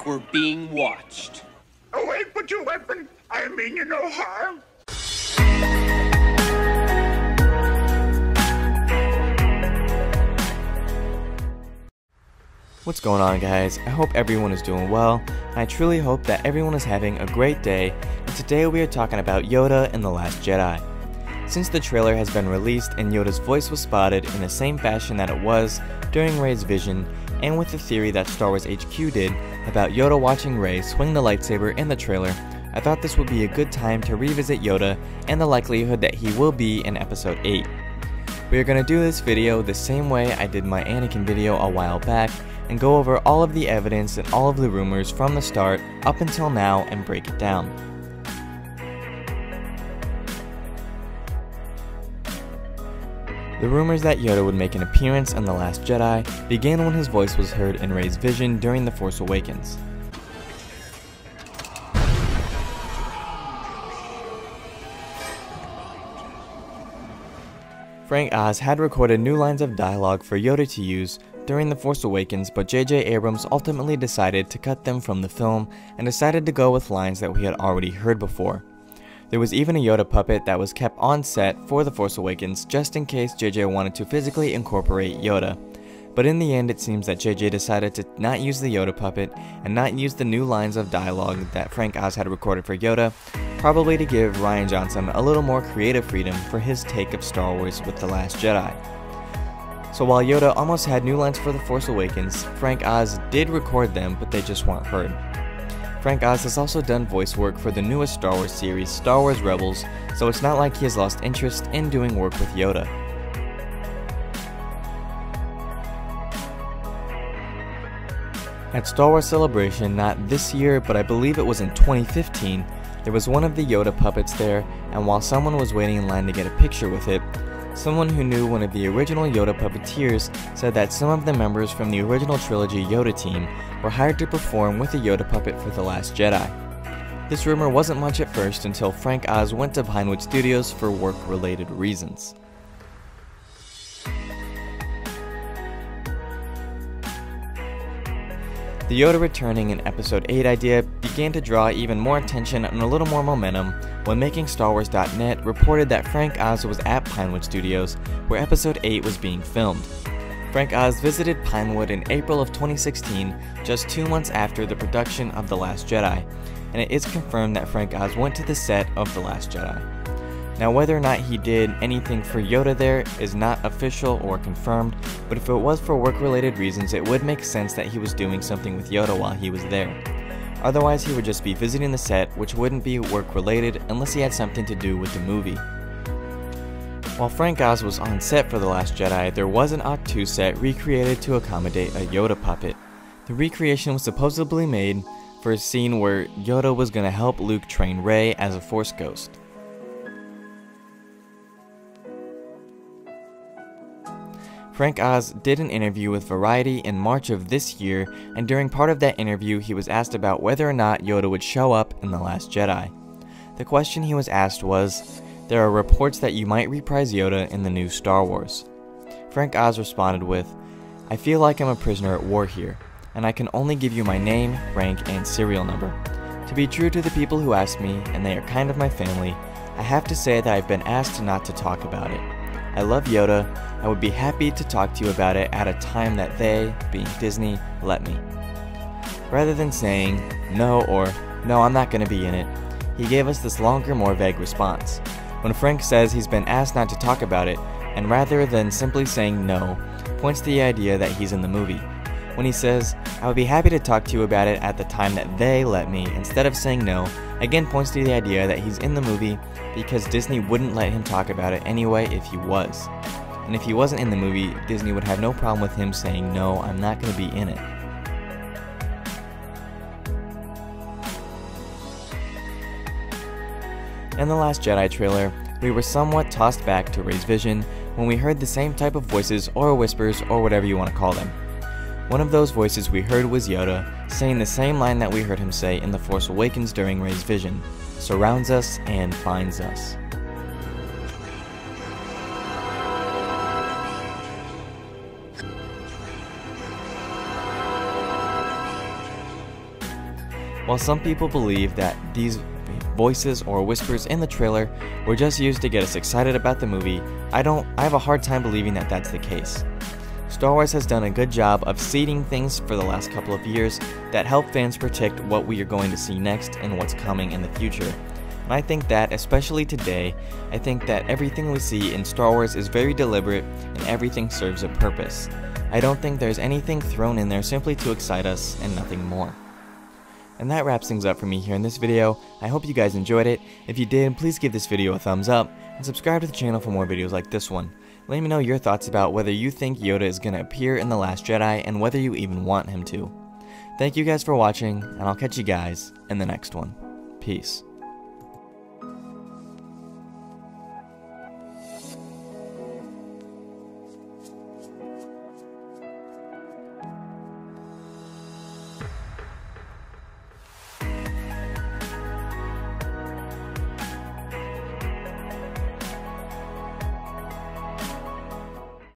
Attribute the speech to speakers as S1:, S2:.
S1: We're being watched.
S2: Awake with your weapon. I mean you no harm.
S3: What's going on, guys? I hope everyone is doing well, and I truly hope that everyone is having a great day, and today we are talking about Yoda and The Last Jedi. Since the trailer has been released and Yoda's voice was spotted in the same fashion that it was during Rey's vision, and with the theory that Star Wars HQ did about Yoda watching Rey swing the lightsaber in the trailer, I thought this would be a good time to revisit Yoda and the likelihood that he will be in Episode 8. We are going to do this video the same way I did my Anakin video a while back, and go over all of the evidence and all of the rumors from the start up until now and break it down. The rumors that Yoda would make an appearance in The Last Jedi began when his voice was heard in Rey's vision during The Force Awakens. Frank Oz had recorded new lines of dialogue for Yoda to use during The Force Awakens, but J.J. Abrams ultimately decided to cut them from the film and decided to go with lines that we had already heard before. There was even a Yoda puppet that was kept on set for The Force Awakens just in case J.J. wanted to physically incorporate Yoda. But in the end, it seems that J.J. decided to not use the Yoda puppet and not use the new lines of dialogue that Frank Oz had recorded for Yoda, probably to give Rian Johnson a little more creative freedom for his take of Star Wars with The Last Jedi. So while Yoda almost had new lines for The Force Awakens, Frank Oz did record them, but they just weren't heard. Frank Oz has also done voice work for the newest Star Wars series, Star Wars Rebels, so it's not like he has lost interest in doing work with Yoda. At Star Wars Celebration, not this year, but I believe it was in 2015, there was one of the Yoda puppets there, and while someone was waiting in line to get a picture with it, someone who knew one of the original Yoda puppeteers said that some of the members from the original trilogy Yoda team were hired to perform with the Yoda puppet for The Last Jedi. This rumor wasn't much at first until Frank Oz went to Pinewood Studios for work-related reasons. The Yoda returning in Episode 8 idea began to draw even more attention and a little more momentum when MakingStarWars.net reported that Frank Oz was at Pinewood Studios, where Episode 8 was being filmed. Frank Oz visited Pinewood in April of 2016, just 2 months after the production of The Last Jedi, and it is confirmed that Frank Oz went to the set of The Last Jedi. Now, whether or not he did anything for Yoda there is not official or confirmed, but if it was for work-related reasons, it would make sense that he was doing something with Yoda while he was there. Otherwise, he would just be visiting the set, which wouldn't be work-related unless he had something to do with the movie. While Frank Oz was on set for The Last Jedi, there was an Act 2 set recreated to accommodate a Yoda puppet. The recreation was supposedly made for a scene where Yoda was going to help Luke train Rey as a Force ghost. Frank Oz did an interview with Variety in March of this year, and during part of that interview he was asked about whether or not Yoda would show up in The Last Jedi. The question he was asked was, "There are reports that you might reprise Yoda in the new Star Wars." Frank Oz responded with, "I feel like I'm a prisoner at war here, and I can only give you my name, rank, and serial number. To be true to the people who asked me, and they are kind of my family, I have to say that I've been asked not to talk about it. I love Yoda. I would be happy to talk to you about it at a time that they, being Disney, let me." Rather than saying no or "no, I'm not going to be in it," he gave us this longer, more vague response. When Frank says he's been asked not to talk about it, and rather than simply saying no, points to the idea that he's in the movie. When he says, "I would be happy to talk to you about it at the time that they let me," instead of saying no, again points to the idea that he's in the movie because Disney wouldn't let him talk about it anyway if he was. And if he wasn't in the movie, Disney would have no problem with him saying, "No, I'm not going to be in it." In The Last Jedi trailer, we were somewhat tossed back to Rey's vision when we heard the same type of voices or whispers or whatever you want to call them. One of those voices we heard was Yoda, saying the same line that we heard him say in The Force Awakens during Rey's vision, "Surrounds us and finds us." While some people believe that these voices or whispers in the trailer were just used to get us excited about the movie, I have a hard time believing that that's the case. Star Wars has done a good job of seeding things for the last couple of years that help fans predict what we are going to see next and what's coming in the future. And I think that, especially today, I think that everything we see in Star Wars is very deliberate and everything serves a purpose. I don't think there's anything thrown in there simply to excite us and nothing more. And that wraps things up for me here in this video. I hope you guys enjoyed it. If you did, please give this video a thumbs up and subscribe to the channel for more videos like this one. Let me know your thoughts about whether you think Yoda is going to appear in The Last Jedi and whether you even want him to. Thank you guys for watching, and I'll catch you guys in the next one. Peace.